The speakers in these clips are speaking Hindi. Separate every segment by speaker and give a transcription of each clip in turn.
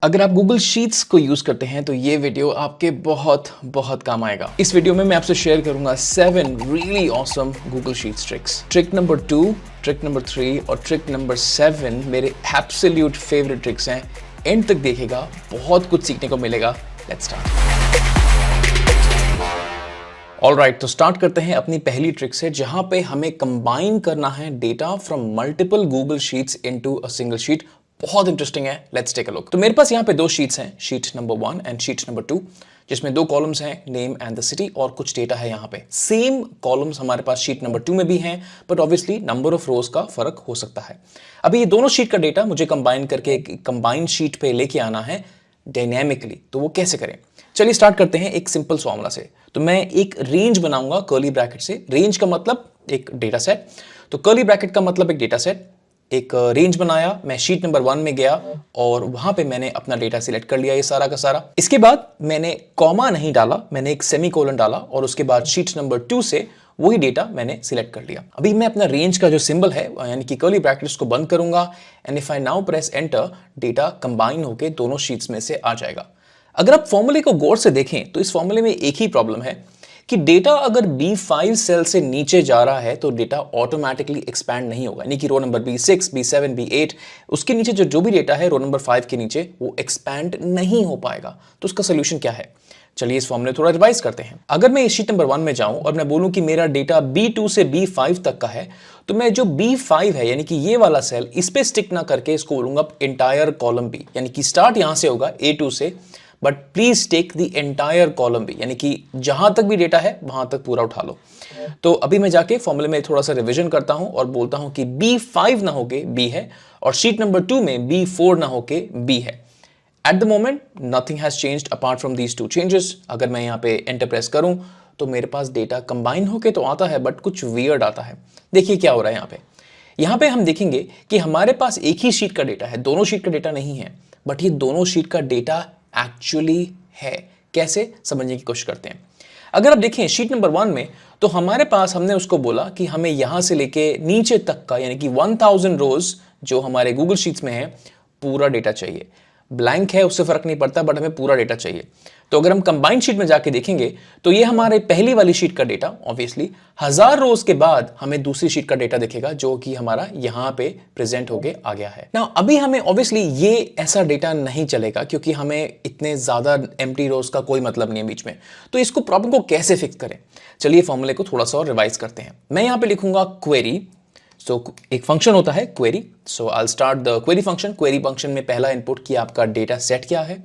Speaker 1: अगर आप गूगल शीट्स को यूज करते हैं तो ये वीडियो आपके बहुत काम आएगा। इस वीडियो में मैं आपसे शेयर करूंगा 7 really awesome Google sheets tricks. Trick number 2, trick number 3 और ट्रिक नंबर 7 मेरे एब्सोल्यूट फेवरेट ट्रिक्स हैं। एंड तक देखेगा, बहुत कुछ सीखने को मिलेगा। Let's start. ऑलराइट, तो स्टार्ट करते हैं अपनी पहली ट्रिक से, जहां पे हमें कंबाइन करना है data from multiple Google sheets into a single sheet. बहुत इंटरेस्टिंग है, लेट्स टेक अ लुक। तो मेरे पास यहाँ पे दो शीट्स हैं, sheet number 1 and sheet number 2, जिसमें दो कॉलम्स हैं, नेम एंड द सिटी, और कुछ डेटा है यहाँ पे। सेम कॉलम्स हमारे पास शीट नंबर 2 में भी हैं, बट ऑब्वियसली नंबर ऑफ रोज का फर्क हो सकता है। अभी ये दोनों शीट का डेटा मुझे कंबाइन करके एक कंबाइंड शीट पे लेके आना है डायनेमिकली। तो वो कैसे करें? चलिए स्टार्ट करते हैं एक सिंपल फॉर्मूला से। तो मैं एक रेंज बनाऊंगा कर्ली ब्रैकेट से। रेंज का मतलब एक डेटा सेट, तो कर्ली ब्रैकेट का मतलब एक डेटा सेट। एक रेंज बनाया, मैं शीट नंबर 1 में गया और वहां पे मैंने अपना डेटा सिलेक्ट कर लिया, ये सारा का सारा। इसके बाद मैंने कॉमा नहीं डाला, मैंने एक सेमीकोलन डाला और उसके बाद शीट नंबर 2 से वही डेटा मैंने सिलेक्ट कर लिया। अभी मैं अपना रेंज का जो सिंबल है यानी कि कर्ली ब्रैकेट्स को बंद करूंगा and if I now press enter, data combine होकर दोनों शीट्स में से आ जाएगा। अगर आप फॉर्मूले को गौर से देखें तो इस फॉर्मूले में एक ही प्रॉब्लम है कि डेटा अगर B5 सेल से नीचे जा रहा है तो डेटा ऑटोमेटिकली एक्सपैंड नहीं होगा, यानी कि रो नंबर B6, B7, B8 उसके नीचे जो भी डेटा है रो नंबर 5 के नीचे, वो एक्सपैंड नहीं हो पाएगा। तो उसका सोल्यूशन क्या है? चलिए इस फॉर्मूले थोड़ा रिवाइज करते हैं। अगर मैं इस शीट नंबर 1 में जाऊं और मैं बोलूं कि मेरा डेटा B2 से B5 तक का है, तो मैं जो B5 है यानी कि ये वाला सेल, इस पे स्टिक ना करके इसको बोलूंगा एंटायर कॉलम B, यानी कि स्टार्ट यहां से होगा A2 से, but please take the entire column B, यानी कि जहां तक भी डेटा है वहां तक पूरा उठा लो। तो अभी मैं जाके फॉर्मूले में थोड़ा सा रिवीजन करता हूं और बोलता हूं कि B5 ना होके B है और शीट नंबर 2 में B4 ना होके B है। At the moment nothing has changed apart from these 2 changes. अगर मैं यहाँ पे एंटर प्रेस करूं तो मेरे पास डेटा कंबाइन होके तो आता है, बट कुछ वियर्ड आता है। देखिए क्या हो रहा है यहाँ पे हम देखेंगे कि हमारे पास एक ही शीट का डेटा है, दोनों शीट का डेटा नहीं है, बट ये दोनों शीट का डेटा एक्चुअली है। कैसे, समझने की कोशिश करते हैं। अगर आप देखें शीट नंबर 1 में, तो हमारे पास हमने उसको बोला कि हमें यहां से लेके नीचे तक का यानी कि 1000 रोज जो हमारे गूगल शीट्स में है पूरा डेटा चाहिए। ब्लैंक है उससे फर्क नहीं पड़ता, बट हमें पूरा डेटा चाहिए। तो अगर हम कंबाइंड शीट में जाके देखेंगे तो ये हमारे पहली वाली शीट का डेटा, ऑब्वियसली 1000 रोज के बाद हमें दूसरी शीट का डेटा दिखेगा जो कि हमारा यहां पे प्रेजेंट होके आ गया है ना। अभी हमें ऑब्वियसली ये ऐसा डेटा नहीं चलेगा क्योंकि हमें इतने ज्यादा एम्प्टी रोज का कोई मतलब नहीं है बीच में। तो इसको प्रॉब्लम को कैसे फिक्स करें? चलिए फॉर्मूले को थोड़ा सा और रिवाइज करते हैं। मैं यहां पे लिखूंगा क्वेरी। सो एक फंक्शन होता है query, so I will start the query function. Query function में पहला इनपुट कि आपका डेटा सेट क्या है।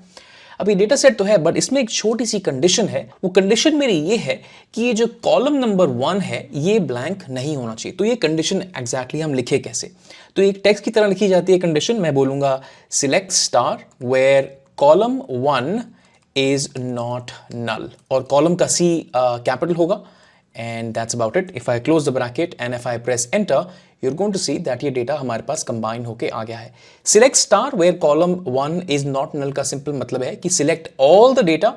Speaker 1: अभी डेटा सेट तो है, बट इसमें एक छोटी सी कंडीशन है। वो कंडीशन मेरी ये है कि ये जो कॉलम नंबर 1 है ये ब्लैंक नहीं होना चाहिए। तो ये कंडीशन एग्जैक्टली हम लिखे कैसे? तो एक टेक्स्ट की तरह लिखी जाती है कंडीशन। मैं बोलूंगा select star where column 1 is not null, और कॉलम का C कैपिटल होगा। And that's about it. If I close the bracket and if I press enter, you're going to see that ये डेटा हमारे पास कंबाइन होके आ गया है। Select star where column 1 is not null का सिंपल मतलब है कि select all the data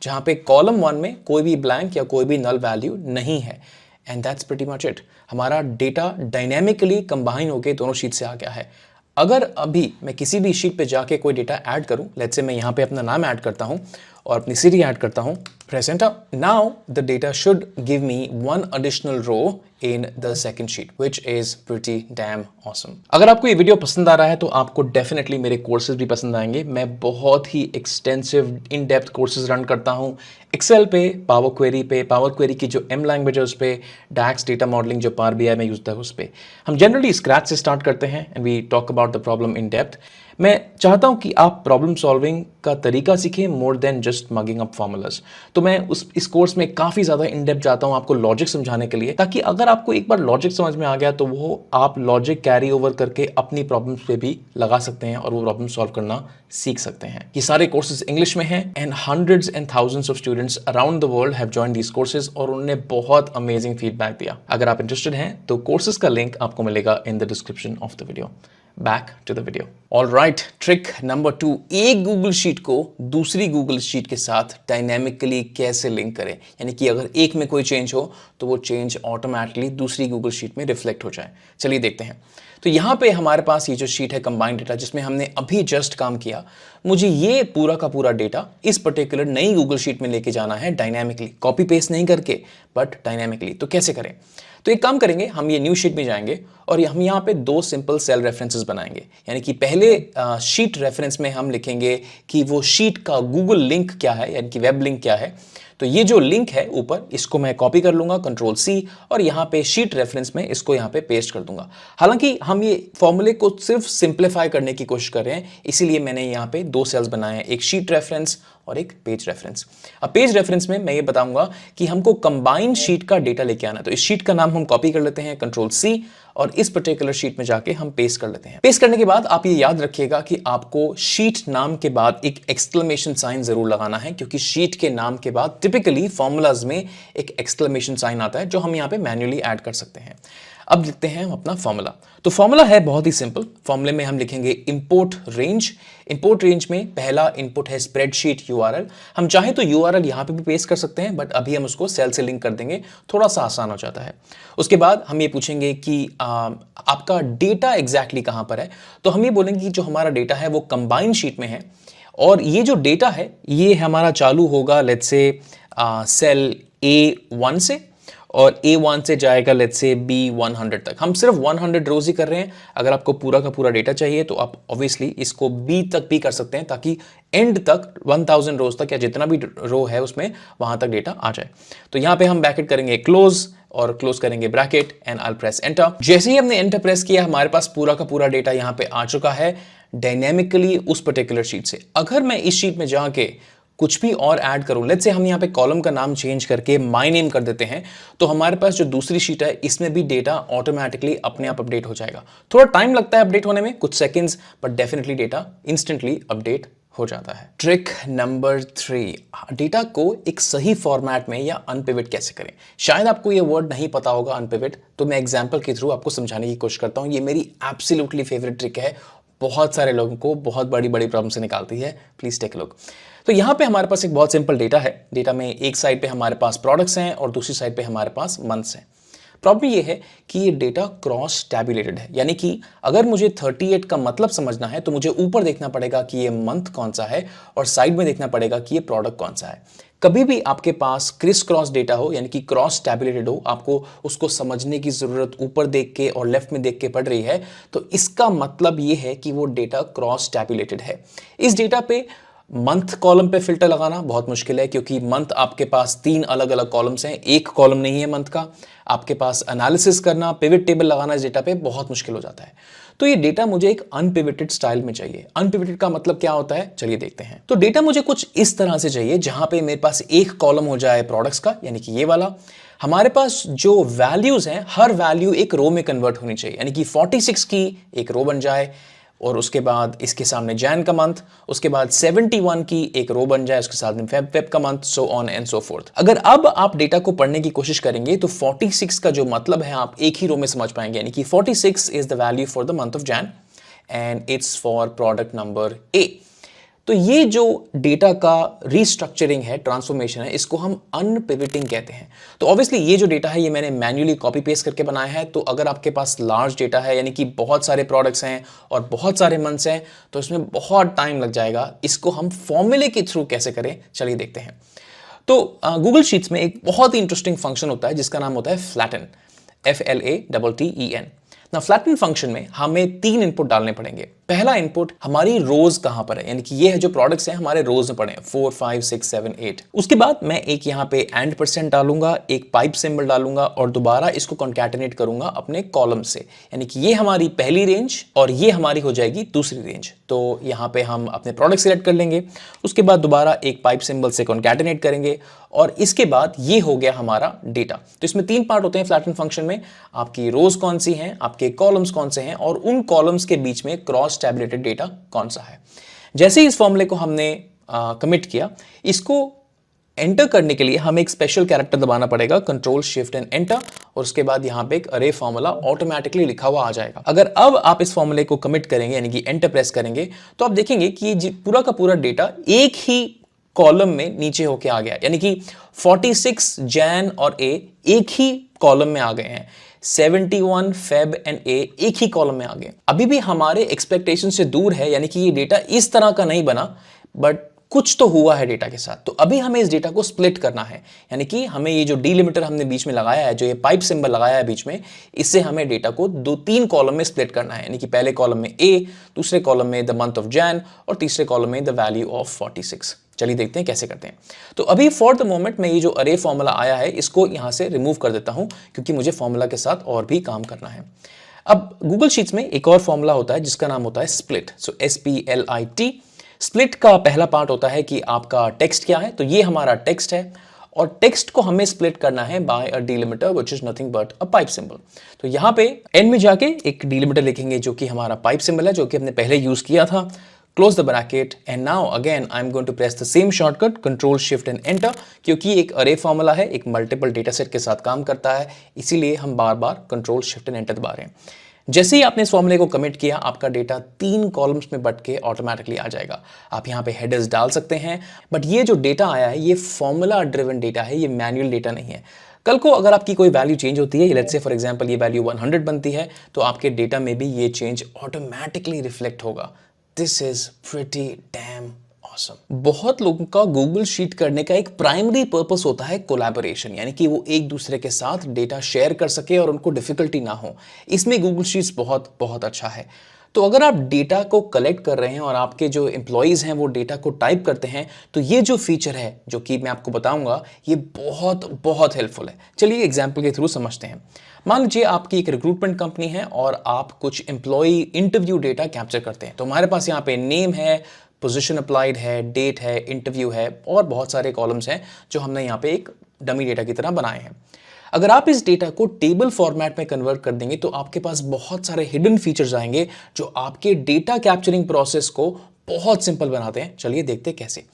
Speaker 1: जहां पे कॉलम 1 में कोई भी ब्लैंक या कोई भी नल वैल्यू नहीं है। And that's pretty much it. हमारा डेटा डायनेमिकली कंबाइन होके दोनों शीट से आ गया है। अगर अभी मैं किसी भी शीट पे जाके कोई डेटा ऐड करूं, लेट्स से मैं यहां पे अपना नाम ऐड करता हूं और अपनी सिटी ऐड करता हूं, press enter, now the data should give me 1 additional row in the second sheet, which is pretty damn awesome. अगर आपको ये वीडियो पसंद आ रहा है तो आपको डेफिनेटली मेरे कोर्सेज भी पसंद आएंगे। मैं बहुत ही extensive in depth courses run करता हूँ एक्सेल पे, पावर क्वेरी की जो M लैंग्वेज है उस पे, डैक्स डेटा मॉडलिंग जो पावर BI में यूज होता है उस पे। हम जनरली स्क्रैच से स्टार्ट करते हैं and we talk about the problem in depth. मैं चाहता हूं कि आप प्रॉब्लम सॉल्विंग का तरीका सीखें more than just mugging up formulas. तो मैं इस कोर्स में काफी ज्यादा इन डेप्थ जाता हूं आपको लॉजिक समझाने के लिए, ताकि अगर आपको एक बार लॉजिक समझ में आ गया तो वो आप लॉजिक कैरी ओवर करके अपनी प्रॉब्लम्स पे भी लगा सकते हैं और वो प्रॉब्लम सॉल्व करना सीख सकते हैं। ये सारे कोर्सेज इंग्लिश में हैं and hundreds and thousands of students around the world have joined these courses और उन्होंने बहुत अमेजिंग फीडबैक दिया। अगर आप इंटरेस्टेड हैं तो कोर्सेज का लिंक आपको मिलेगा in the description of the video. Back to the video. Alright, trick number 2, एक गूगल शीट को दूसरी गूगल शीट के साथ डायनेमिकली कैसे लिंक करें, यानी कि अगर एक में कोई चेंज हो तो वो चेंज ऑटोमेटिकली दूसरी गूगल शीट में रिफ्लेक्ट हो जाए। चलिए देखते हैं। तो यहाँ पे हमारे पास ये जो शीट है कंबाइंड डेटा, जिसमें हमने अभी जस्ट काम किया, मुझे ये पूरा का पूरा डेटा इस पर्टिकुलर नई गूगल शीट में लेके जाना है डायनेमिकली, कॉपी पेस्ट नहीं करके बट डायनेमिकली। तो कैसे करें? तो एक काम करेंगे, हम ये न्यू शीट में जाएंगे और हम यहाँ पे 2 सिंपल सेल रेफरेंसेस बनाएंगे। यानी कि पहले शीट रेफरेंस में हम लिखेंगे कि वो शीट का गूगल लिंक क्या है, यानी कि वेब लिंक क्या है। तो ये जो लिंक है ऊपर, इसको मैं कॉपी कर लूंगा Ctrl+C और यहाँ पे शीट रेफरेंस में इसको यहाँ पे पेस्ट कर दूंगा। हालांकि हम ये फॉर्मूले को सिर्फ सिंप्लीफाई करने की कोशिश कर रहे हैं, इसीलिए मैंने यहाँ पे 2 सेल्स बनाए हैं, एक शीट रेफरेंस और एक पेज रेफरेंस। अब पेज रेफरेंस में मैं ये बताऊंगा कि हमको कंबाइंड शीट का डेटा लेके आना है। तो इस शीट का नाम हम कॉपी कर लेते हैं Ctrl+C और इस पर्टिकुलर शीट में जाके हम पेस्ट कर लेते हैं। पेस्ट करने के बाद आप ये याद रखिएगा कि आपको शीट नाम के बाद एक एक्सक्लेमेशन साइन जरूर लगाना है, क्योंकि शीट के नाम के बाद टिपिकली फॉर्मूलाज में एक एक्सक्लेमेशन साइन आता है जो हम यहाँ पे मैन्युअली ऐड कर सकते हैं। अब लिखते हैं हम अपना फॉर्मूला। तो फॉर्मूला है बहुत ही सिंपल। फॉर्मूले में हम लिखेंगे इंपोर्ट रेंज। इंपोर्ट रेंज में पहला इनपुट है स्प्रेडशीट URL। हम चाहे तो URL यहाँ पे भी पेस्ट कर सकते हैं, बट अभी हम उसको सेल से लिंक कर देंगे, थोड़ा सा आसान हो जाता है। उसके बाद हम ये पूछेंगे कि आपका डेटा एग्जैक्टली कहाँ पर है। तो हम ये बोलेंगे कि जो हमारा डेटा है वो कंबाइंड शीट में है और ये जो डेटा है ये हमारा चालू होगा लेट्स से सेल A1 से और A1 से जाएगा लेट्स से B100 तक। हम सिर्फ 100 रोज ही कर रहे हैं। अगर आपको पूरा का पूरा डेटा चाहिए तो आप ऑब्वियसली इसको B तक भी कर सकते हैं, ताकि एंड तक 1000 रोज तक या जितना भी रो है उसमें वहां तक डेटा आ जाए। तो यहाँ पे हम ब्रैकेट करेंगे क्लोज और क्लोज करेंगे bracket and I press enter. जैसे ही हमने एंटर प्रेस किया, हमारे पास पूरा का पूरा डेटा यहाँ पे आ चुका है डायनेमिकली उस पर्टिकुलर शीट से। अगर मैं इस शीट में जाके कुछ भी और ऐड करूं, लेट्स से हम यहाँ पे कॉलम का नाम चेंज करके माय नेम कर देते हैं, तो हमारे पास जो दूसरी शीट है इसमें भी डेटा ऑटोमेटिकली अपने आप अपडेट हो जाएगा। थोड़ा टाइम लगता है अपडेट होने में, कुछ seconds, but definitely data instantly update हो जाता है। ट्रिक नंबर 3, डेटा को एक सही फॉर्मेट में या अनपिवट कैसे करें। शायद आपको ये वर्ड नहीं पता होगा अनपिवट, तो मैं एग्जांपल के थ्रू आपको समझाने की कोशिश करता हूँ। ये मेरी एब्सोल्युटली फेवरेट ट्रिक है, बहुत सारे लोगों को बहुत बड़ी बड़ी प्रॉब्लम से निकालती है। Please take a look. तो यहाँ पे हमारे पास एक बहुत सिंपल डेटा है। डेटा में एक साइड पे हमारे पास प्रोडक्ट्स हैं और दूसरी साइड पे हमारे पास मंथ्स हैं। प्रॉब्लम ये है कि ये डेटा क्रॉस टैबुलेटेड है, यानी कि अगर मुझे 38 का मतलब समझना है तो मुझे ऊपर देखना पड़ेगा कि ये मंथ कौन सा है और साइड में देखना पड़ेगा कि ये प्रोडक्ट कौन सा है। कभी भी आपके पास क्रिस क्रॉस डेटा हो, यानी कि क्रॉस टैबुलेटेड हो, आपको उसको समझने की जरूरत ऊपर देख के और लेफ्ट में देख के पड़ रही है, तो इसका मतलब ये है कि वो डेटा क्रॉस टैबुलेटेड है। इस डेटा पे मंथ कॉलम पे फिल्टर लगाना बहुत मुश्किल है, क्योंकि मंथ आपके पास 3 अलग अलग कॉलम्स हैं, एक कॉलम नहीं है मंथ का। आपके पास एनालिसिस करना, पिवट टेबल लगाना इस डेटा पे बहुत मुश्किल हो जाता है। तो ये डेटा मुझे एक अनपिवटेड स्टाइल में चाहिए। अनपिवटेड का मतलब क्या होता है, चलिए देखते हैं। तो डेटा मुझे कुछ इस तरह से चाहिए जहां पे मेरे पास एक कॉलम हो जाए प्रोडक्ट्स का, यानी कि ये वाला। हमारे पास जो वैल्यूज हैं, हर वैल्यू एक रो में कन्वर्ट होनी चाहिए, यानी कि 46 की एक रो बन जाए और उसके बाद इसके सामने जैन का मंथ, उसके बाद 71 की एक रो बन जाए, उसके साथ में फेब का month, so on and so fourth. अगर अब आप डेटा को पढ़ने की कोशिश करेंगे तो 46 का जो मतलब है आप एक ही रो में समझ पाएंगे, यानी कि 46 is the value for the month of Jain and it's for product number A। तो ये जो डेटा का रीस्ट्रक्चरिंग है, ट्रांसफॉर्मेशन है, इसको हम अनपिवटिंग कहते हैं। तो ऑब्वियसली ये जो डेटा है ये मैंने मैन्युअली कॉपी पेस्ट करके बनाया है। तो अगर आपके पास लार्ज डेटा है, यानी कि बहुत सारे प्रोडक्ट्स हैं और बहुत सारे मंथ्स हैं, तो इसमें बहुत टाइम लग जाएगा। इसको हम फॉर्मूले के थ्रू कैसे करें, चलिए देखते हैं। तो गूगल शीट्स में एक बहुत ही इंटरेस्टिंग फंक्शन होता है जिसका नाम होता है फ्लैटन, FLATTEN। ना फ्लैटन फंक्शन में हमें 3 इनपुट डालने पड़ेंगे। पहला इनपुट हमारी रोज कहां पर है, यानी कि ये है जो प्रोडक्ट्स हैं हमारे रोज में पड़े हैं 4, 5, 6, 7, 8। उसके बाद मैं एक यहाँ पे एंड % डालूंगा, एक पाइप सिंबल डालूंगा और दोबारा इसको कॉन्कैटिनेट करूंगा अपने कॉलम से, यानी कि ये हमारी पहली रेंज और ये हमारी हो जाएगी दूसरी रेंज। तो यहाँ पे हम अपने प्रोडक्ट सिलेक्ट कर लेंगे, उसके बाद दोबारा एक पाइप सिंबल से कॉन्कैटिनेट करेंगे और इसके बाद ये हो गया हमारा डेटा। तो इसमें 3 पार्ट होते हैं फ्लैटन फंक्शन में, आपकी रोज कौन सी हैं, आपके कॉलम्स कौन से हैं और उन कॉलम्स के बीच में क्रॉस टैबुलेटेड डेटा कौन सा है। जैसे ही इस फॉर्मूले को हमने कमिट किया, इसको एंटर करने के लिए हमें एक स्पेशल कैरेक्टर दबाना पड़ेगा, Ctrl Shift एंड एंटर, और उसके बाद यहाँ पे एक अरे फॉर्मूला ऑटोमेटिकली लिखा हुआ आ जाएगा। अगर अब आप इस फॉर्मूले को कमिट करेंगे यानी कि एंटर प्रेस करेंगे तो आप देखेंगे कि ये पूरा का पूरा डेटा एक ही कॉलम में नीचे होके आ गया, यानी कि 46 जैन और ए एक ही कॉलम में आ गए हैं, 71 फेब एंड ए एक ही कॉलम में आ गए। अभी भी हमारे एक्सपेक्टेशन से दूर है, यानी कि ये डेटा इस तरह का नहीं बना, बट कुछ तो हुआ है डेटा के साथ। तो अभी हमें इस डेटा को स्प्लिट करना है, यानी कि हमें ये जो डिलिमिटर हमने बीच में लगाया है, जो ये पाइप सिंबल लगाया है बीच में, इससे हमें डेटा को 2-3 कॉलम में स्प्लिट करना है, यानी कि पहले कॉलम में ए, दूसरे कॉलम में द मंथ ऑफ जैन और तीसरे कॉलम में द वैल्यू ऑफ 46। चलिए देखते हैं कैसे करते हैं। तो अभी फॉर द मोमेंट मैं ये जो अरे फॉर्मूला आया है इसको यहां से रिमूव कर देता हूं, क्योंकि मुझे फॉर्मूला के साथ और भी काम करना है। अब गूगल शीट्स में एक और फॉर्मूला होता है जिसका नाम होता है स्प्लिट। सो SPLIT। स्प्लिट का पहला पार्ट होता है कि आपका टेक्स्ट क्या है, तो ये हमारा टेक्स्ट है और टेक्स्ट को हमें स्प्लिट करना है by a delimiter which is nothing but a pipe symbol. तो यहां पे एंड में जाके एक डिलिमिटर लिखेंगे जो कि हमारा पाइप सिंबल है, जो कि हमने पहले यूज किया था। Close the bracket and now again I'm going to press the same shortcut Control Shift and Enter, क्योंकि एक अरे फॉर्मूला है, एक मल्टीपल डेटा सेट के साथ काम करता है, इसीलिए हम बार बार Control Shift and Enter दबा रहे हैं। जैसे ही आपने इस फॉर्मूले को कमिट किया, आपका डेटा 3 कॉलम्स में बट के ऑटोमेटिकली आ जाएगा। आप यहाँ पे हेडर्स डाल सकते हैं, बट ये जो डेटा आया है ये फॉर्मूला ड्रिवन डेटा है, ये मैनुअल डेटा नहीं है। कल को अगर आपकी कोई वैल्यू चेंज होती है, लेट्स से फॉर एग्जांपल ये वैल्यू 100 बनती है, तो आपके डेटा में भी ये चेंज ऑटोमेटिकली रिफ्लेक्ट होगा। This is pretty dam awesome. बहुत लोगों का गूगल शीट करने का एक प्राइमरी पर्पस होता है कोलैबोरेशन, यानी कि वो एक दूसरे के साथ डेटा शेयर कर सके और उनको डिफिकल्टी ना हो। इसमें गूगल शीट्स बहुत बहुत अच्छा है। तो अगर आप डेटा को कलेक्ट कर रहे हैं और आपके जो एम्प्लॉयज़ हैं वो डेटा को टाइप करते हैं, तो ये जो फीचर है जो कि मैं आपको बताऊंगा, ये बहुत बहुत हेल्पफुल है। चलिए एग्जाम्पल के थ्रू समझते हैं। मान लीजिए आपकी एक रिक्रूटमेंट कंपनी है और आप कुछ एम्प्लॉय इंटरव्यू डेटा कैप्चर करते हैं। तो हमारे पास यहाँ पे नेम है, पोजीशन अप्लाइड है, डेट है, इंटरव्यू है और बहुत सारे कॉलम्स हैं जो हमने यहाँ पे एक डमी डेटा की तरह बनाए हैं। अगर आप इस डेटा को टेबल फॉर्मेट में कन्वर्ट कर देंगे तो आपके पास बहुत सारे हिडन फीचर्स आएंगे जो आपके डेटा कैप्चरिंग प्रोसेस को बहुत सिंपल बनाते हैं। चलिए देखते हैं कैसे।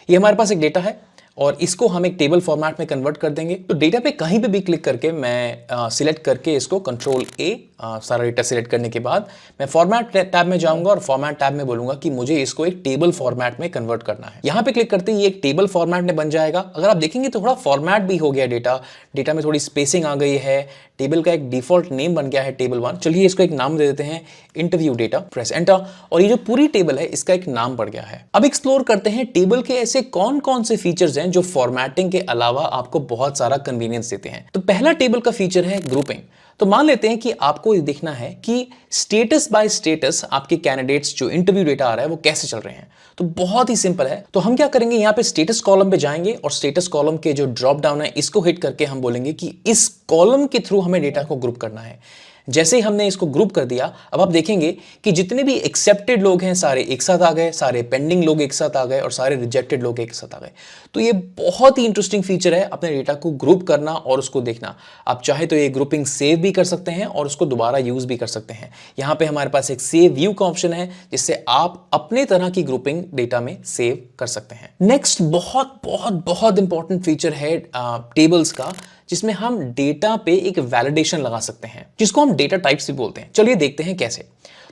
Speaker 1: ये हमारे पास एक डेटा है और इसको हम एक टेबल फॉर्मेट में कन्वर्ट कर देंगे। तो डेटा पे कहीं पे भी क्लिक करके मैं सिलेक्ट करके इसको कंट्रोल ए, सारा डेटा सिलेक्ट करने के बाद मैं फॉर्मेट टैब में जाऊंगा और फॉर्मेट टैब में बोलूंगा कि मुझे इसको एक टेबल फॉर्मेट में कन्वर्ट करना है। यहाँ पे क्लिक करते ही ये एक टेबल फॉर्मेट में बन जाएगा। अगर आप देखेंगे तो थोड़ा फॉर्मेट भी हो गया डेटा में थोड़ी स्पेसिंग आ गई है, टेबल का एक डिफॉल्ट नेम बन गया है टेबल 1। चलिए इसको एक नाम दे देते हैं इंटरव्यू डेटा, प्रेस एंटर, और ये जो पूरी टेबल है इसका एक नाम पड़ गया है। अब एक्सप्लोर करते हैं टेबल के ऐसे कौन कौन से फीचर्स हैं जो फॉर्मेटिंग के अलावा आपको बहुत सारा कन्वीनियंस देते हैं। तो पहला टेबल का फीचर है ग्रुपिंग। तो मान लेते हैं कि आपको ये देखना है कि स्टेटस बाय स्टेटस आपके कैंडिडेट्स जो इंटरव्यू डेटा आ रहा है वो कैसे चल रहे हैं। तो बहुत ही सिंपल है। तो हम क्या करेंगे, यहाँ पे स्टेटस कॉलम पे जाएंगे और स्टेटस कॉलम के जो ड्रॉप डाउन है इसको हिट करके हम बोलेंगे कि इस कॉलम के थ्रू हमें डेटा को ग्रुप करना है। जैसे ही हमने इसको ग्रुप कर दिया, अब आप देखेंगे कि जितने भी एक्सेप्टेड लोग हैं सारे एक साथ आ गए, सारे पेंडिंग लोग एक साथ आ गए और सारे रिजेक्टेड लोग एक साथ आ गए। तो ये बहुत ही इंटरेस्टिंग फीचर है अपने डेटा को ग्रुप करना और उसको देखना। आप चाहे तो ये ग्रुपिंग सेव भी कर सकते हैं और उसको दोबारा यूज भी कर सकते हैं। यहाँ पे हमारे पास एक सेव व्यू का ऑप्शन है जिससे आप अपने तरह की ग्रुपिंग डेटा में सेव कर सकते हैं। नेक्स्ट बहुत बहुत बहुत इंपॉर्टेंट फीचर है टेबल्स का, जिसमें हम डेटा पे एक वैलिडेशन लगा सकते हैं जिसको हम डेटा टाइप्स भी बोलते हैं। चलिए देखते हैं कैसे।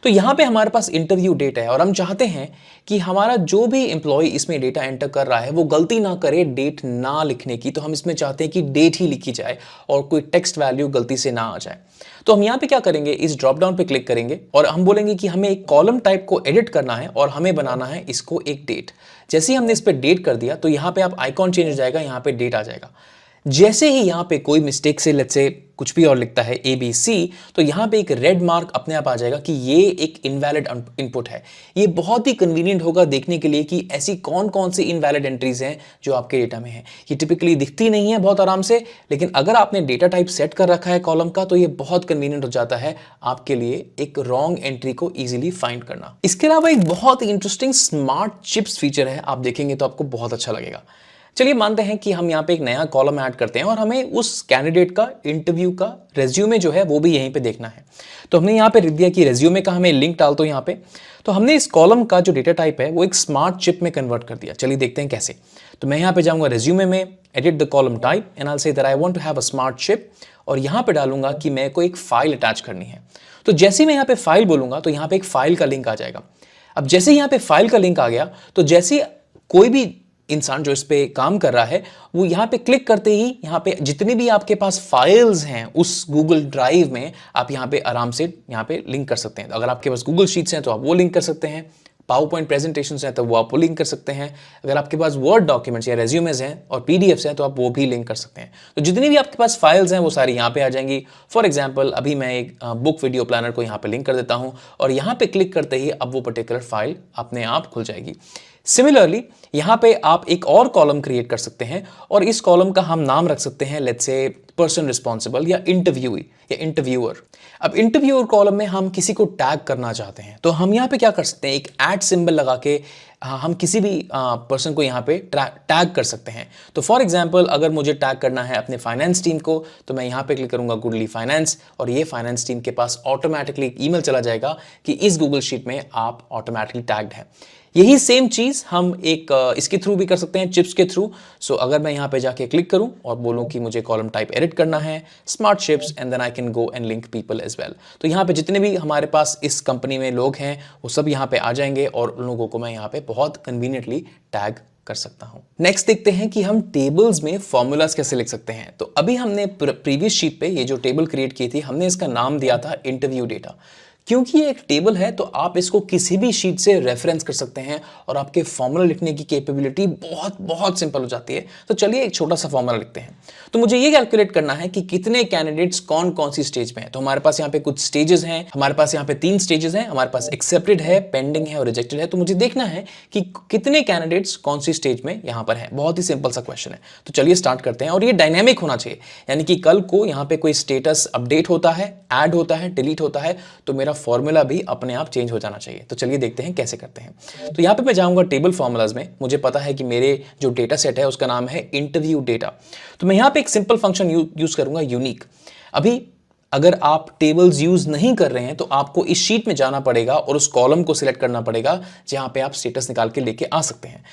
Speaker 1: तो यहाँ पे हमारे पास इंटरव्यू डेटा है और हम चाहते हैं कि हमारा जो भी एम्प्लॉय इसमें डेटा एंटर कर रहा है वो गलती ना करे डेट ना लिखने की। तो हम इसमें चाहते हैं कि डेट ही लिखी जाए और कोई टेक्स्ट वैल्यू गलती से ना आ जाए। तो हम यहाँ पे क्या करेंगे, इस ड्रॉप डाउन पे क्लिक करेंगे और हम बोलेंगे कि हमें एक कॉलम टाइप को एडिट करना है और हमें बनाना है इसको एक डेट। जैसे ही हमने इस पर डेट कर दिया तो यहाँ पे आप आइकॉन चेंज हो जाएगा, यहाँ पे डेट आ जाएगा। जैसे ही यहाँ पे कोई मिस्टेक से लेट्स से कुछ भी और लिखता है ABC, तो यहाँ पे एक रेड मार्क अपने आप आ जाएगा कि ये एक इनवैलिड इनपुट है। ये बहुत ही कन्वीनियंट होगा देखने के लिए कि ऐसी कौन कौन सी इनवैलिड एंट्रीज हैं जो आपके डेटा में है। ये टिपिकली दिखती नहीं है बहुत आराम से, लेकिन अगर आपने डेटा टाइप सेट कर रखा है कॉलम का तो ये बहुत कन्वीनियंट हो जाता है आपके लिए एक रॉन्ग एंट्री को ईजिली फाइंड करना। इसके अलावा एक बहुत ही इंटरेस्टिंग स्मार्ट चिप्स फीचर है, आप देखेंगे तो आपको बहुत अच्छा लगेगा। चलिए मानते हैं कि हम यहाँ पे एक नया कॉलम ऐड करते हैं और हमें उस कैंडिडेट का इंटरव्यू का रेज्यूमे जो है वो भी यहीं पे देखना है। तो हमने यहाँ पे लिख दिया कि रेज्यूमे का हमें लिंक डाल दो यहाँ पे। तो हमने इस कॉलम का जो डेटा टाइप है वो एक स्मार्ट चिप में कन्वर्ट कर दिया। चलिए देखते हैं कैसे। तो मैं यहाँ पे जाऊँगा रेज्यूमे में, edit the column type and I will say that I want to have a smart chip, और यहाँ पे डालूंगा कि मेरे को एक फाइल अटैच करनी है। तो जैसे ही मैं यहाँ पे फाइल बोलूंगा तो यहाँ पे एक फाइल का लिंक आ जाएगा। अब जैसे ही यहाँ पे फाइल का लिंक आ गया तो जैसे कोई भी इंसान जो इस पे काम कर रहा है वो यहाँ पे क्लिक करते ही यहाँ पे जितनी भी आपके पास फाइल्स हैं उस गूगल ड्राइव में आप यहाँ पे आराम से यहाँ पे लिंक कर सकते हैं। अगर आपके पास गूगल शीट्स हैं तो आप वो लिंक कर सकते हैं, पावर पॉइंट प्रेजेंटेशंस हैं तो वो आप लिंक कर सकते हैं, अगर आपके पास वर्ड डॉक्यूमेंट्स या रेज्यूमेज हैं और पीडीएफ्स हैं तो आप वो भी लिंक कर सकते हैं। तो जितनी भी आपके पास फाइल्स हैं वो सारी यहाँ पे आ जाएंगी। फॉर एग्जांपल अभी मैं एक बुक वीडियो प्लानर को यहाँ पे लिंक कर देता हूँ और यहाँ पे क्लिक करते ही अब वो पर्टिकुलर फाइल अपने आप खुल जाएगी। सिमिलरली यहाँ पे आप एक और कॉलम क्रिएट कर सकते हैं और इस कॉलम का हम नाम रख सकते हैं लेट्स से पर्सन रिस्पॉन्सिबल या इंटरव्यूई या इंटरव्यूअर। अब इंटरव्यूअर कॉलम में हम किसी को टैग करना चाहते हैं तो हम यहाँ पे क्या कर सकते हैं, एक ऐट सिंबल लगा के हम किसी भी पर्सन को यहाँ पे टैग कर सकते हैं। तो फॉर एग्जांपल अगर मुझे टैग करना है अपने फाइनेंस टीम को तो मैं यहाँ पे क्लिक करूंगा गुडली फाइनेंस और ये फाइनेंस टीम के पास ऑटोमेटिकली एक ईमेल चला जाएगा कि इस गूगल शीट में आप ऑटोमेटिकली टैग्ड हैं। यही सेम चीज हम एक इसके थ्रू भी कर सकते हैं, चिप्स के थ्रू। सो अगर मैं यहाँ पे जाके क्लिक करूं और बोलूं कि मुझे कॉलम टाइप एडिट करना है smart chips and then I can go and link people as well. तो यहाँ पे जितने भी हमारे पास इस कंपनी में लोग हैं वो सब यहाँ पे आ जाएंगे और उन लोगों को मैं यहाँ पे बहुत कन्वीनियंटली टैग कर सकता हूं। नेक्स्ट देखते हैं कि हम टेबल्स में फॉर्मूलाज कैसे लिख सकते हैं। तो अभी हमने प्रीवियस शीट पे ये जो टेबल क्रिएट की थी हमने इसका नाम दिया था इंटरव्यू डेटा। क्योंकि ये एक टेबल है तो आप इसको किसी भी शीट से रेफरेंस कर सकते हैं और आपके फॉर्मूला लिखने की कैपेबिलिटी बहुत बहुत सिंपल हो जाती है। तो चलिए एक छोटा सा फॉर्मूला लिखते हैं। तो मुझे ये कैलकुलेट करना है कि कितने कैंडिडेट्स कौन कौन सी स्टेज में है। तो हमारे पास यहाँ पे कुछ स्टेजेस हैं, हमारे पास यहाँ पे 3 स्टेजेस हैं, हमारे पास एक्सेप्टेड है, पेंडिंग है और रिजेक्टेड है। तो मुझे देखना है कि कितने कैंडिडेट्स कौन सी स्टेज में यहाँ पर है। बहुत ही सिंपल सा क्वेश्चन है। तो चलिए स्टार्ट करते हैं और ये डायनेमिक होना चाहिए, यानी कि कल को यहाँ पे कोई स्टेटस अपडेट होता है, ऐड होता है, डिलीट होता है तो मेरा फॉर्मूला भी अपने आप चेंज हो जाना चाहिए। तो चलिए देखते हैं कैसे करते हैं। तो यहाँ पे मैं जाऊंगा टेबल फॉर्मूलाज में, मुझे पता है कि मेरे जो डेटा सेट है उसका नाम है इंटरव्यू डेटा। तो मैं यहाँ पे एक सिंपल फंक्शन यूज करूंगा यूनिक। अभी अगर आप टेबल्स यूज नहीं कर रहे हैं तो आपको इस शीट में जाना पड़ेगा और उस कॉलम को सिलेक्ट करना पड़ेगा जहां पे आप स्टेटस निकाल के लेके आ सकते हैं।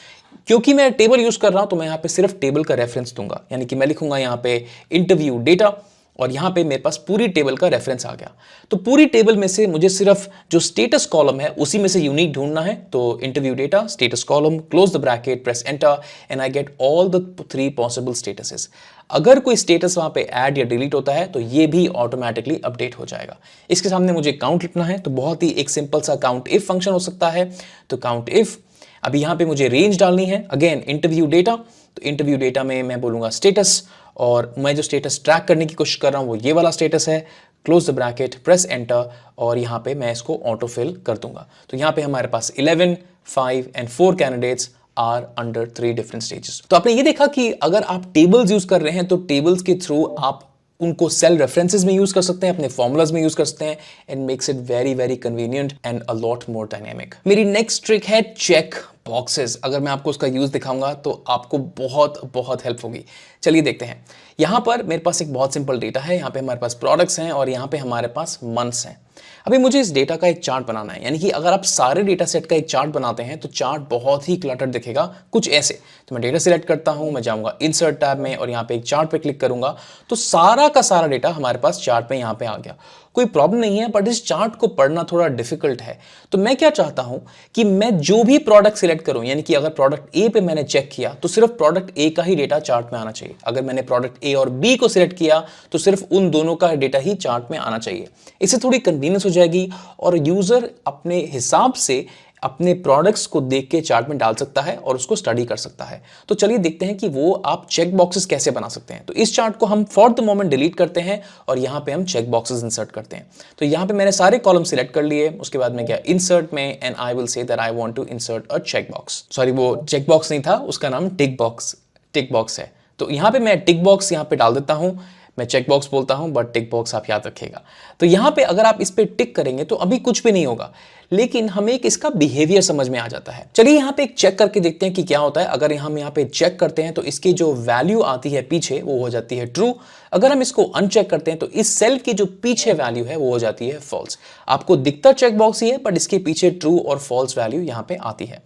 Speaker 1: क्योंकि मैं टेबल यूज कर रहा हूं तो मैं यहाँ पे सिर्फ टेबल का रेफरेंस दूंगा, यानी कि मैं लिखूंगा यहाँ पे इंटरव्यू डेटा और यहाँ पे मेरे पास पूरी टेबल का रेफरेंस आ गया। तो पूरी टेबल में से मुझे सिर्फ जो स्टेटस कॉलम है उसी में से यूनिक ढूंढना है। तो interview data status column, close the bracket, press enter and I get all the 3 possible statuses. अगर कोई स्टेटस वहां पे ऐड या डिलीट होता है तो ये भी ऑटोमेटिकली अपडेट हो जाएगा। इसके सामने मुझे काउंट लिखना है तो बहुत ही एक सिंपल सा काउंट इफ फंक्शन हो सकता है। तो काउंट इफ, अभी यहाँ पे मुझे रेंज डालनी है, अगेन इंटरव्यू डेटा। तो इंटरव्यू डेटा में मैं बोलूंगा स्टेटस और मैं जो स्टेटस ट्रैक करने की कोशिश कर रहा हूं वो ये वाला स्टेटस है। Close the bracket, press enter और यहाँ पे मैं इसको ऑटो फिल कर दूंगा। तो यहाँ पे हमारे पास 11, 5 and 4 candidates are under 3 different stages. तो आपने ये देखा कि अगर आप टेबल्स यूज कर रहे हैं तो टेबल्स के थ्रू आप उनको सेल रेफरेंसेस में यूज कर सकते हैं, अपने फॉर्मूलाज में यूज कर सकते हैं and makes it very very convenient and a lot more dynamic. मेरी नेक्स्ट ट्रिक है चेक बॉक्सेस। अगर मैं आपको उसका यूज दिखाऊंगा तो आपको बहुत बहुत हेल्प होगी। चलिए देखते हैं। यहाँ पर मेरे पास एक बहुत सिंपल डेटा है, यहाँ पे हमारे पास प्रोडक्ट्स हैं और यहाँ पे हमारे पास मंथ्स हैं। अभी मुझे इस डेटा का एक चार्ट बनाना है, यानी कि अगर आप सारे डेटा सेट का एक चार्ट बनाते हैं तो चार्ट बहुत ही क्लटर्ड दिखेगा कुछ ऐसे। तो मैं डेटा सिलेक्ट करता हूं, मैं जाऊंगा इंसर्ट टैब में और यहाँ पे एक चार्ट पे क्लिक करूंगा तो सारा का सारा डेटा हमारे पास चार्ट पे यहाँ पे आ गया। कोई प्रॉब्लम नहीं है, बट इस चार्ट को पढ़ना थोड़ा डिफिकल्ट है। तो मैं क्या चाहता हूं कि मैं जो भी प्रोडक्ट सिलेक्ट करूं, यानी कि अगर प्रोडक्ट ए पे मैंने चेक किया तो सिर्फ प्रोडक्ट ए का ही डेटा चार्ट में आना चाहिए। अगर मैंने प्रोडक्ट ए और बी को सिलेक्ट किया तो सिर्फ उन दोनों का डेटा ही चार्ट में आना चाहिए। इससे थोड़ी कन्वीनियंस हो जाएगी और यूजर अपने हिसाब से अपने प्रोडक्ट्स को देख के चार्ट में डाल सकता है और उसको स्टडी कर सकता है। तो चलिए देखते हैं कि वो आप चेक बॉक्सेस कैसे बना सकते हैं। तो इस चार्ट को हम फॉर द मोमेंट डिलीट करते हैं और यहाँ पे हम चेक बॉक्सेस इंसर्ट करते हैं। तो यहाँ पे मैंने सारे कॉलम सिलेक्ट कर लिए, उसके बाद मैं गया इंसर्ट में and I will say that I want to insert a check box. Sorry, वो चेक बॉक्स नहीं था, उसका नाम टिक बॉक्स है। तो यहाँ पे मैं टिक बॉक्स यहाँ पे डाल देता हूँ। मैं चेक बॉक्स बोलता हूं बट टिक बॉक्स आप याद रखिएगा। तो यहां पे अगर आप इस पे टिक करेंगे तो अभी कुछ भी नहीं होगा, लेकिन हमें एक इसका बिहेवियर समझ में आ जाता है। चलिए यहां पे एक चेक करके देखते हैं कि क्या होता है। अगर हम यहां पे चेक करते हैं तो इसकी जो वैल्यू आती है पीछे वो हो जाती है ट्रू। अगर हम इसको अनचेक करते हैं तो इस सेल की जो पीछे वैल्यू है वो हो जाती है फॉल्स। आपको दिखता चेक बॉक्स ही है बट इसके पीछे ट्रू और फॉल्स वैल्यू यहां पे आती है।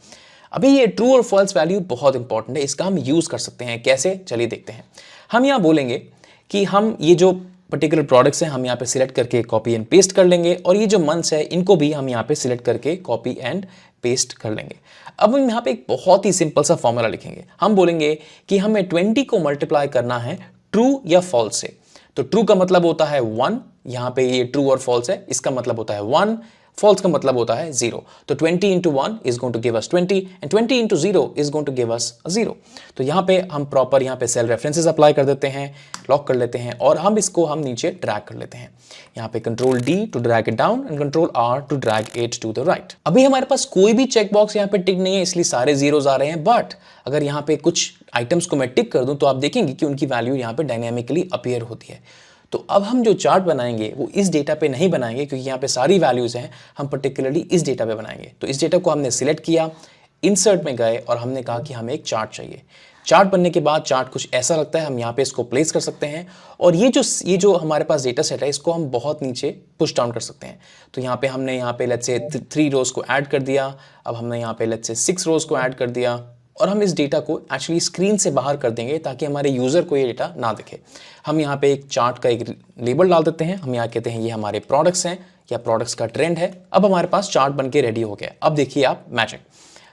Speaker 1: अभी ये ट्रू और फॉल्स वैल्यू बहुत इंपॉर्टेंट है, इसका हम यूज कर सकते हैं। कैसे, चलिए देखते हैं। हम यहां बोलेंगे कि हम ये जो पर्टिकुलर प्रोडक्ट्स हैं हम यहाँ पे सिलेक्ट करके कॉपी एंड पेस्ट कर लेंगे, और ये जो मंथ्स है इनको भी हम यहाँ पे सिलेक्ट करके कॉपी एंड पेस्ट कर लेंगे। अब हम यहाँ पे एक बहुत ही सिंपल सा फॉर्मूला लिखेंगे। हम बोलेंगे कि हमें 20 को मल्टीप्लाई करना है ट्रू या फॉल्स से। तो ट्रू का मतलब होता है 1, यहाँ पे ये ट्रू और फॉल्स है, इसका मतलब होता है 1, फॉल्स का मतलब होता है 0। तो 20 into 1 is going to give us 20 and 20 into 0 is going to give us 0। तो यहाँ पे हम प्रॉपर यहाँ पे सेल रेफरेंसेस अप्लाई कर देते हैं, लॉक कर लेते हैं, और हम इसको हम नीचे ड्रैग कर लेते हैं। यहाँ पे control D to drag it down and control R to drag it to the right. अभी हमारे पास कोई भी चेक बॉक्स यहाँ पे टिक नहीं है, इसलिए सारे जीरोस आ रहे हैं। बट अगर यहाँ पे कुछ आइटम्स को मैं टिक कर दूं तो आप देखेंगे कि उनकी वैल्यू यहाँ पे डायनेमिकली अपीयर होती है। तो अब हम जो चार्ट बनाएंगे वो इस डेटा पे नहीं बनाएंगे, क्योंकि यहाँ पे सारी वैल्यूज हैं, हम पर्टिकुलरली इस डेटा पे बनाएंगे। तो इस डेटा को हमने सिलेक्ट किया, इंसर्ट में गए और हमने कहा कि हमें एक चार्ट चाहिए। चार्ट बनने के बाद चार्ट कुछ ऐसा लगता है, हम यहाँ पे इसको प्लेस कर सकते हैं, और ये जो हमारे पास डेटा सेट है इसको हम बहुत नीचे पुश डाउन कर सकते हैं। तो यहाँ पे हमने यहाँ पे लेट्स से 3 रोज को ऐड कर दिया। अब हमने यहाँ पे लेट्स से 6 रोज को ऐड कर दिया, और हम इस डेटा को एक्चुअली स्क्रीन से बाहर कर देंगे ताकि हमारे यूजर को ये डेटा ना दिखे। हम यहाँ पे एक चार्ट का एक लेबल डाल देते हैं, हम यहाँ कहते हैं ये हमारे प्रोडक्ट्स हैं या प्रोडक्ट्स का ट्रेंड है। अब हमारे पास चार्ट बन के रेडी हो गया। अब देखिए आप मैजिक।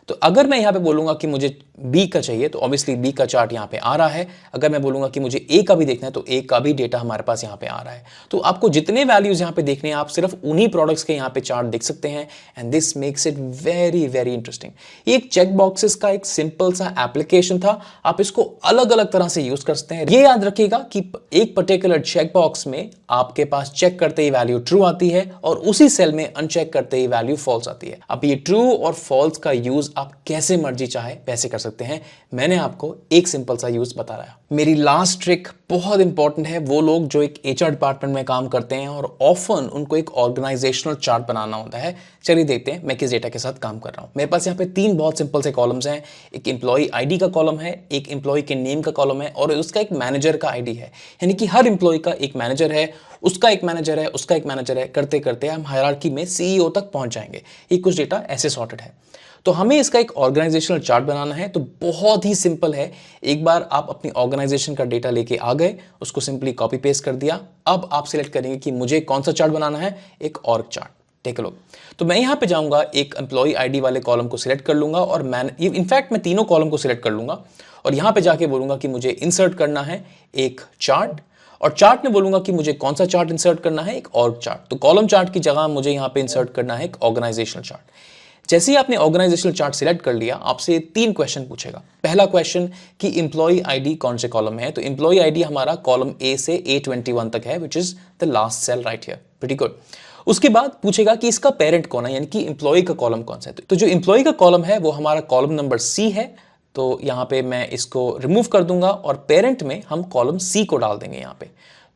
Speaker 1: तो अगर मैं यहाँ पे बोलूंगा कि मुझे बी का चाहिए तो ऑब्वियसली बी का चार्ट यहाँ पे आ रहा है। अगर मैं बोलूंगा कि मुझे ए का भी देखना है तो ए का भी डेटा हमारे पास यहाँ पे आ रहा है। तो आपको जितने वैल्यूज यहाँ पे देखने हैं आप सिर्फ उन्हीं प्रोडक्ट्स के यहाँ पे चार्ट देख सकते हैं, and this makes it very very interesting. ये एक चेक बॉक्सेस का एक सिंपल सा एप्लीकेशन था, आप इसको अलग अलग तरह से यूज कर सकते हैं। ये याद रखिएगा कि एक पर्टिकुलर चेक बॉक्स में आपके पास चेक करते ही वैल्यू ट्रू आती है और उसी सेल में अनचेक करते ही वैल्यू फॉल्स आती है। अब ये ट्रू और फॉल्स का यूज आप कैसे मर्जी चाहे वैसे कर सकते हैं। मैंने आपको एक सिंपल सा यूज बताया। मेरी लास्ट ट्रिक बहुत इंपॉर्टेंट है। वो लोग जो एक एचआर डिपार्टमेंट में काम करते हैं और ऑफन उनको एक ऑर्गेनाइजेशनल चार्ट बनाना होता है। चलिए देखते हैं मैं किस डेटा के साथ काम कर रहा हूं। मेरे पास यहाँ पे 3 बहुत सिंपल से कॉलम्स हैं। एक एम्प्लॉय आईडी का कॉलम है, एक एम्प्लॉय के नेम का कॉलम है, और उसका एक मैनेजर का आईडी है। यानी कि हर एम्प्लॉय का एक मैनेजर है, उसका एक मैनेजर है, उसका एक मैनेजर है। करते करते हम हायरार्की में सीईओ तक पहुंच जाएंगे। ये कुछ डेटा ऐसे सॉर्टेड है। तो हमें इसका एक ऑर्गेनाइजेशनल चार्ट बनाना है। तो बहुत ही सिंपल है। एक बार आप अपनी ऑर्गेनाइजेशन का डेटा लेके आ गए, उसको सिंपली कॉपी पेस्ट कर दिया। अब आप सिलेक्ट करेंगे कि मुझे कौन सा चार्ट बनाना है, एक org chart. Take a look. तो मैं यहां पे जाऊंगा, एक एम्प्लॉय आईडी वाले कॉलम को सिलेक्ट कर लूंगा, और इनफैक्ट मैं तीनों कॉलम को सिलेक्ट कर लूंगा, और यहां पे जाके बोलूंगा कि मुझे इंसर्ट करना है एक चार्ट, और चार्ट में बोलूंगा कि मुझे कौन सा चार्ट इंसर्ट करना है, एक ऑर्ग चार्ट। तो कॉलम चार्ट की जगह मुझे यहां पे इंसर्ट करना है एक ऑर्गेनाइजेशनल चार्ट। जैसे ही आपने ऑर्गेनाइजेशनल चार्ट सिलेक्ट कर लिया, आपसे 3 क्वेश्चन पूछेगा। पहला क्वेश्चन कि एम्प्लॉय आईडी कौन से कॉलम में है। तो एम्प्लॉय आईडी हमारा कॉलम ए से A21 तक है, which is the last cell right here. Pretty good. उसके बाद पूछेगा कि इसका पेरेंट कौन है, यानी कि एम्प्लॉय का कॉलम कौन सा है। तो जो एम्प्लॉय का कॉलम है वो हमारा कॉलम नंबर C है। तो यहाँ पे मैं इसको रिमूव कर दूंगा, और पेरेंट में हम कॉलम C को डाल देंगे यहाँ पे।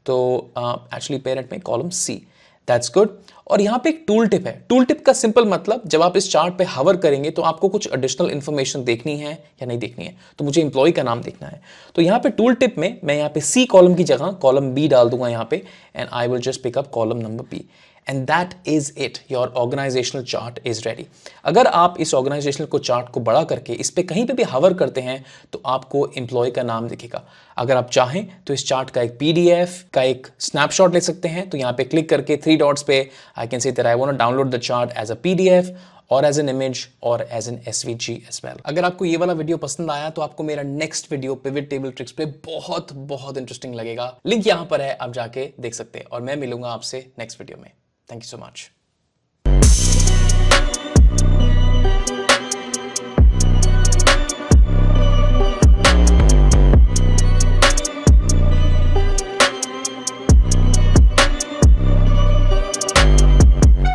Speaker 1: तो एक्चुअली पेरेंट में कॉलम C, दैट्स गुड। और यहाँ पे एक टूल टिप है। टूल टिप का सिंपल मतलब, जब आप इस चार्ट पे हवर करेंगे तो आपको कुछ एडिशनल इंफॉर्मेशन देखनी है या नहीं देखनी है। तो मुझे एम्प्लॉय का नाम देखना है। तो यहाँ पे टूल टिप में मैं यहाँ पे C कॉलम की जगह कॉलम B डाल दूंगा यहाँ पे, and I will just pick up column number B। And that is it, your organisational chart is ready. अगर आप इस ऑर्गेनाइजेशनल को चार्ट को बड़ा करके इस पे कहीं पे भी हवर करते हैं तो आपको एम्प्लॉय का नाम दिखेगा। अगर आप चाहें तो इस चार्ट का एक पीडीएफ का एक स्नैपशॉट ले सकते हैं। तो यहाँ पे क्लिक करके 3 डॉट्स पे I can say that I want to download the chart as a PDF और एज एन इमेज और as an SVG as well. अगर आपको ये वाला वीडियो पसंद आया तो आपको मेरा next video pivot table tricks पे बहुत बहुत इंटरेस्टिंग लगेगा। लिंक यहाँ पर है, आप जाके देख सकते हैं, और मैं मिलूंगा आपसे नेक्स्ट वीडियो में। Thank you so much.